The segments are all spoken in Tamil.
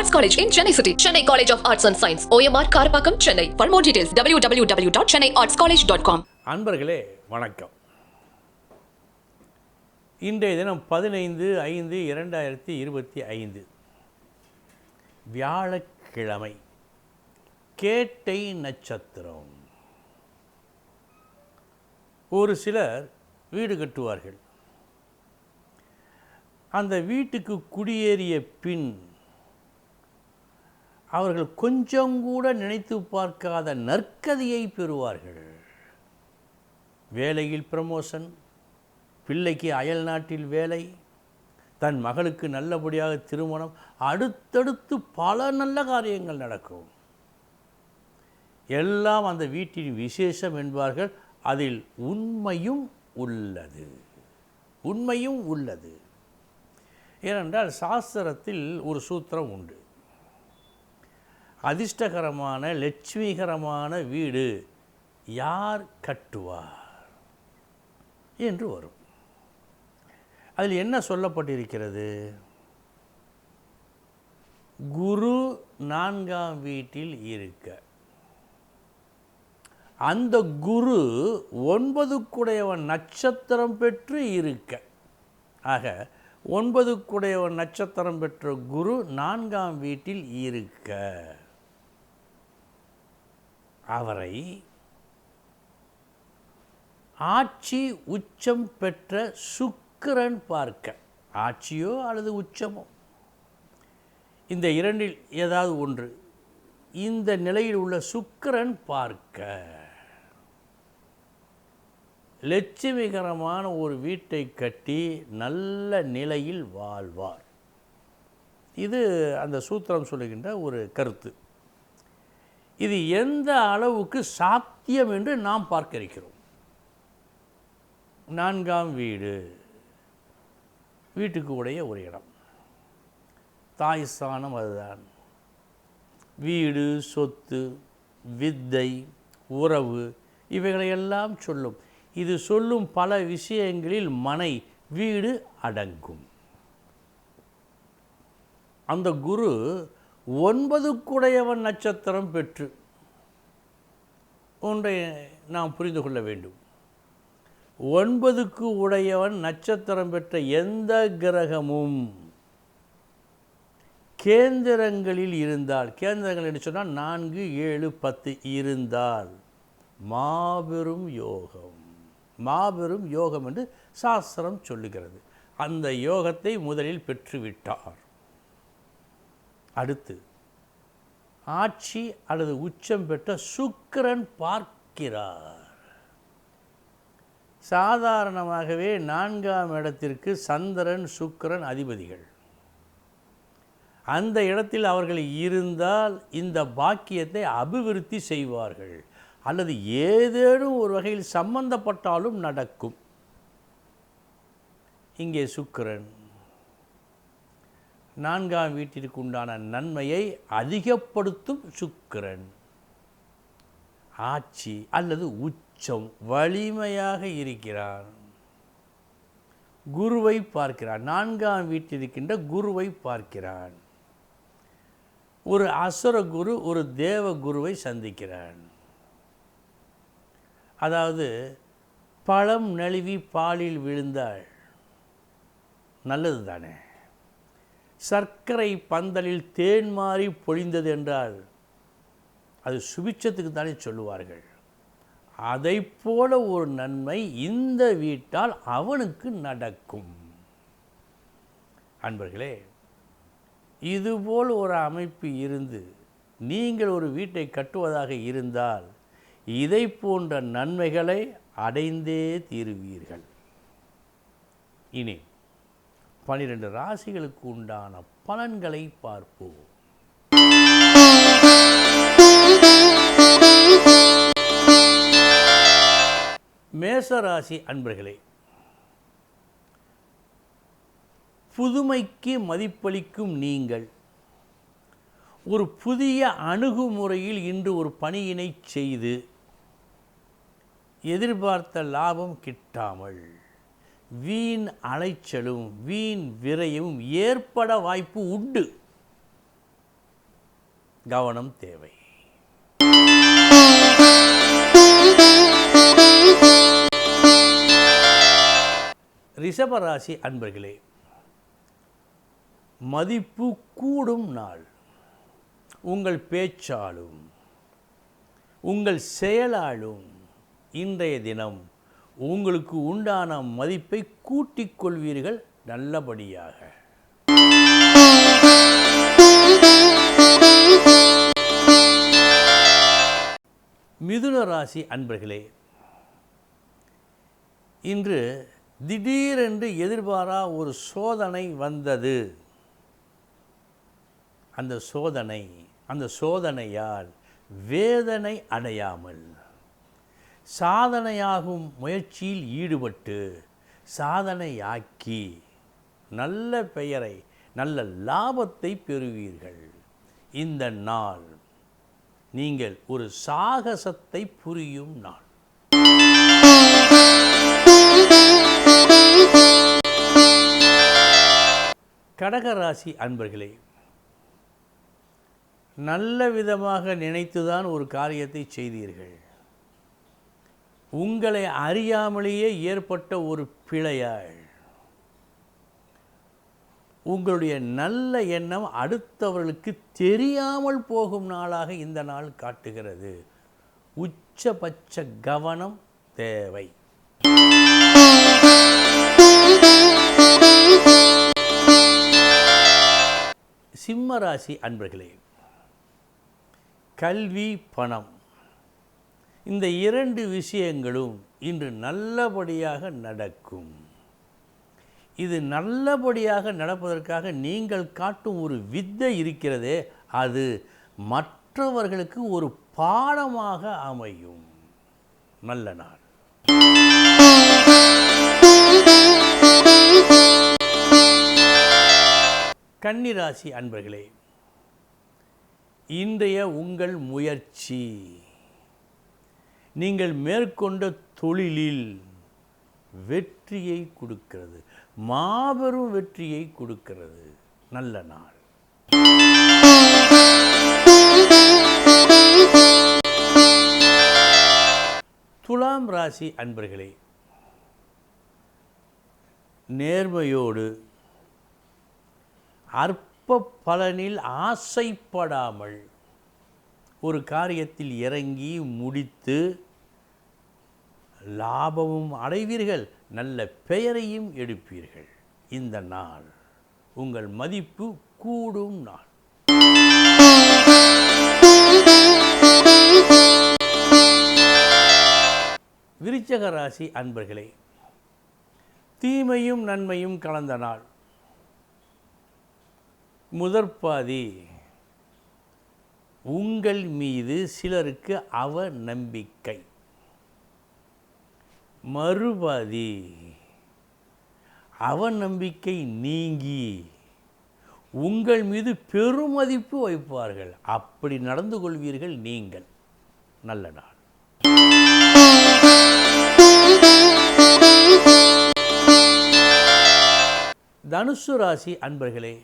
Arts College in Chennai City. Chennai College of Arts and Science. OMR Karapakam, Chennai. For more details, www.chennaiartscollege.com. அன்பர்களே வணக்கம். இன்றைய தினம் 15/5/2025 வியாழக்கிழமை. கேட்டை நட்சத்திரம். ஒரு சிலர் வீடு கட்டுவார்கள். அந்த வீட்டுக்கு குடியேறிய பின் அவர்கள் கொஞ்சம் கூட நினைத்து பார்க்காத நற்கதியை பெறுவார்கள். வேலையில் ப்ரமோஷன், பிள்ளைக்கு அயல் நாட்டில் வேலை, தன் மகளுக்கு நல்லபடியாக திருமணம், அடுத்தடுத்து பல நல்ல காரியங்கள் நடக்கும். எல்லாம் அந்த வீட்டின் விசேஷம் என்பார்கள். அதில் உண்மையும் உள்ளது. ஏனென்றால் சாஸ்திரத்தில் ஒரு சூத்திரம் உண்டு. அதிர்ஷ்டகரமான லட்சுமிகரமான வீடு யார் கட்டுவார் என்று வரும். அதில் என்ன சொல்லப்பட்டிருக்கிறது? குரு 4ஆம் வீட்டில் இருக்க, அந்த குரு 9க்குடையவன் நட்சத்திரம் பெற்று இருக்க. ஆக 9க்குடையவன் நட்சத்திரம் பெற்ற குரு 4ஆம் வீட்டில் இருக்க, அவரை ஆட்சி உச்சம் பெற்ற சுக்கிரன் பார்க்க, ஆட்சியோ அல்லது உச்சமோ, இந்த இரண்டில் ஏதாவது ஒன்று, இந்த நிலையில் உள்ள சுக்கிரன் பார்க்க லட்சுமிகரமான ஒரு வீட்டை கட்டி நல்ல நிலையில் வாழ்வார். இது அந்த சூத்திரம் சொல்லுகின்ற ஒரு கருத்து. இது எந்த அளவுக்கு சாத்தியம் என்று நாம் பார்க்க இருக்கிறோம். 4ஆம் வீட்டுக்கு உடைய ஒரு இடம், தாய் ஸ்தானம். அதுதான் வீடு, சொத்து, வித்தை, உறவு, இவைகளையெல்லாம் சொல்லும். இது சொல்லும் பல விஷயங்களில் மனை, வீடு அடங்கும். அந்த குரு 9க்குடையவன் நட்சத்திரம் பெற்று, ஒன்றை நாம் புரிந்து கொள்ள வேண்டும். 9க்கு உடையவன் நட்சத்திரம் பெற்ற எந்த கிரகமும் கேந்திரங்களில் இருந்தால், கேந்திரங்கள் என்று சொன்னால் 4, 7, 10 இருந்தால் மாபெரும் யோகம் என்று சாஸ்திரம் சொல்லுகிறது. அந்த யோகத்தை முதலில் பெற்றுவிட்டார். அடுத்து ஆட்சி அல்லது உச்சம் பெற்ற சுக்கிரன் பார்க்கிறார். சாதாரணமாகவே 4ஆம் இடத்திற்கு சந்திரன், சுக்கிரன் அதிபதிகள். அந்த இடத்தில் அவர்கள் இருந்தால் இந்த பாக்கியத்தை அபிவிருத்தி செய்வார்கள், அல்லது ஏதேனும் ஒரு வகையில் சம்பந்தப்பட்டாலும் நடக்கும். இங்கே சுக்கிரன் 4ஆம் வீட்டிற்கு உண்டான நன்மையை அதிகப்படுத்தும் சுக்கிரன். ஆட்சி அல்லது உச்சம், வலிமையாக இருக்கிறான். குருவை பார்க்கிறான். 4ஆம் வீட்டில் இருக்கின்ற குருவை பார்க்கிறான். ஒரு அசுர குரு ஒரு தேவ குருவை சந்திக்கிறான். அதாவது பழம் நழுவி பாலில் விழுந்தாள், நல்லது தானே. சர்க்கரை பந்தலில் தேன் மாறி பொழிந்தது என்றால் அது சுபிட்சத்துக்கு தானே சொல்லுவார்கள். அதை போல ஒரு நன்மை இந்த வீட்டால் அவனுக்கு நடக்கும். அன்பர்களே, இதுபோல் ஒரு அமைப்பு இருந்து நீங்கள் ஒரு வீட்டை கட்டுவதாக இருந்தால் இதை போன்ற நன்மைகளை அடைந்தே தீருவீர்கள். இனி 12 ராசிகளுக்கு உண்டான பலன்களை பார்ப்போம். மேசராசி அன்பர்களே, புதுமைக்கு மதிப்பளிக்கும் நீங்கள் ஒரு புதிய அணுகுமுறையில் இன்று ஒரு பணியினை செய்து எதிர்பார்த்த லாபம் கிட்டாமல் வீண் அலைச்சலும் வீண் விரயமும் ஏற்பட வாய்ப்பு உண்டு. கவனம் தேவை. ரிஷபராசி அன்பர்களே, மதிப்பு கூடும் நாள். உங்கள் பேச்சாலும் உங்கள் செயலாலும் இன்றைய தினம் உங்களுக்கு உண்டான மதிப்பை கூட்டிக் கொள்வீர்கள் நல்லபடியாக. மிதுன ராசி அன்பர்களே, இன்று திடீரென்று எதிர்பாரா ஒரு சோதனை வந்தது. அந்த சோதனையால் வேதனை அடையாமல் சாதனையாகும் முயற்சியில் ஈடுபட்டு சாதனையாக்கி நல்ல பெயரை, நல்ல லாபத்தை பெறுவீர்கள். இந்த நாள் நீங்கள் ஒரு சாகசத்தை புரியும் நாள். கடகராசி அன்பர்களே, நல்ல விதமாக நினைத்துதான் ஒரு காரியத்தை செய்தீர்கள். உங்களை அறியாமலேயே ஏற்பட்ட ஒரு பிழையால் உங்களுடைய நல்ல எண்ணம் அடுத்தவர்களுக்கு தெரியாமல் போகும் நாளாக இந்த நாள் காட்டுகிறது. உச்சபட்ச கவனம் தேவை. சிம்மராசி அன்பர்களே, கல்வி, பணம், இந்த இரண்டு விஷயங்களும் இன்று நல்லபடியாக நடக்கும். இது நல்லபடியாக நடப்பதற்காக நீங்கள் காட்டும் ஒரு வித்தை இருக்கிறதே, அது மற்றவர்களுக்கு ஒரு பாடமாக அமையும். நல்ல நாள். கன்னிராசி அன்பர்களே, இன்றைய உங்கள் முயற்சி நீங்கள் மேற்கொண்ட தொழிலில் வெற்றியை கொடுக்கிறது, மாபெரும் வெற்றியை கொடுக்கிறது. நல்ல நாள். துலாம் ராசி அன்பர்களே, நேர்மையோடு அற்ப பலனில் ஆசைப்படாமல் ஒரு காரியத்தில் இறங்கி முடித்து லாபமும் அடைவீர்கள், நல்ல பெயரையும் எடுப்பீர்கள். இந்த நாள் உங்கள் மதிப்பு கூடும் நாள். விருச்சிக ராசி அன்பர்களே, தீமையும் நன்மையும் கலந்த நாள். முதற்பாதி உங்கள் மீது சிலருக்கு அவநம்பிக்கை, மறுபாதி அவநம்பிக்கை நீங்கி உங்கள் மீது பெருமதிப்பு வைப்பார்கள். அப்படி நடந்து கொள்வீர்கள் நீங்கள். நல்ல நாள். தனுசு ராசி அன்பர்களே,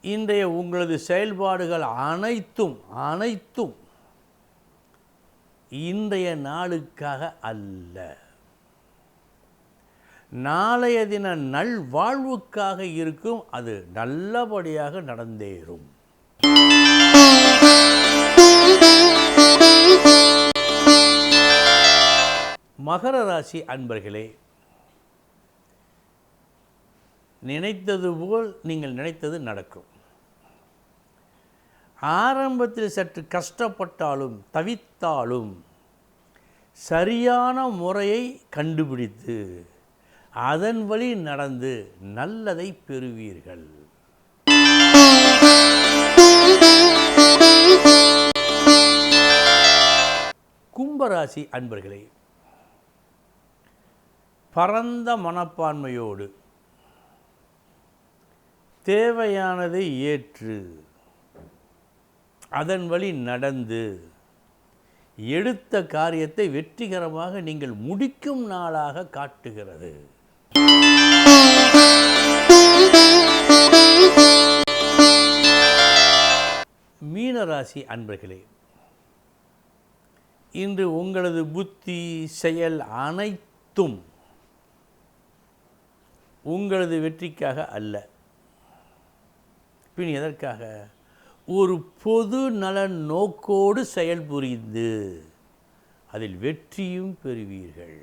இன்றைய உங்களது செயல்பாடுகள் அனைத்தும் இன்றைய நாளுக்காக அல்ல, நாளைய தின நல்வாழ்வுக்காக இருக்கும். அது நல்லபடியாக நடந்தேறும். மகர ராசி அன்பர்களே, நினைத்தது போல் நீங்கள் நினைத்தது நடக்கும். ஆரம்பத்தில் சற்று கஷ்டப்பட்டாலும் தவித்தாலும் சரியான முறையை கண்டுபிடித்து அதன் வழி நடந்து நல்லதை பெறுவீர்கள். கும்பராசி அன்பர்களே, பரந்த மனப்பான்மையோடு தேவையானதை ஏற்று அதன் வழி நடந்து எடுத்த காரியத்தை வெற்றிகரமாக நீங்கள் முடிக்கும் நாளாக காட்டுகிறது. ராசி அன்பர்களே, இன்று உங்களது புத்தி செயல் அனைத்தும் உங்களது வெற்றிக்காக அல்ல, பின் எதற்காக? ஒரு பொது நலன் நோக்கோடு செயல்புரிந்து அதில் வெற்றியும் பெறுவீர்கள்.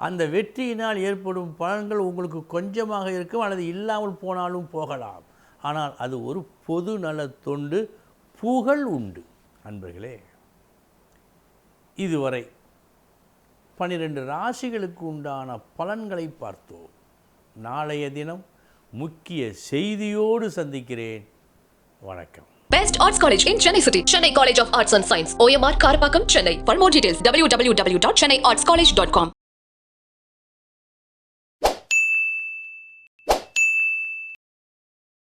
அந்த வெற்றியினால் ஏற்படும் பலன்கள் உங்களுக்கு கொஞ்சமாக இருக்கும் அல்லது இல்லாமல் போனாலும் போகலாம். ஆனால் அது ஒரு பொது நல தொண்டு, புகழ் உண்டு. அன்பர்களே, இதுவரை 12 ராசிகளுக்கு உண்டான பலன்களை பார்த்தோம். நாளைய தினம் முக்கிய செய்தியோடு சந்திக்கிறேன். வணக்கம். Best Arts College in Chennai City. Chennai College of Arts and Science. OMR Karpakkam, Chennai. For more details, www.chennaiartscollege.com.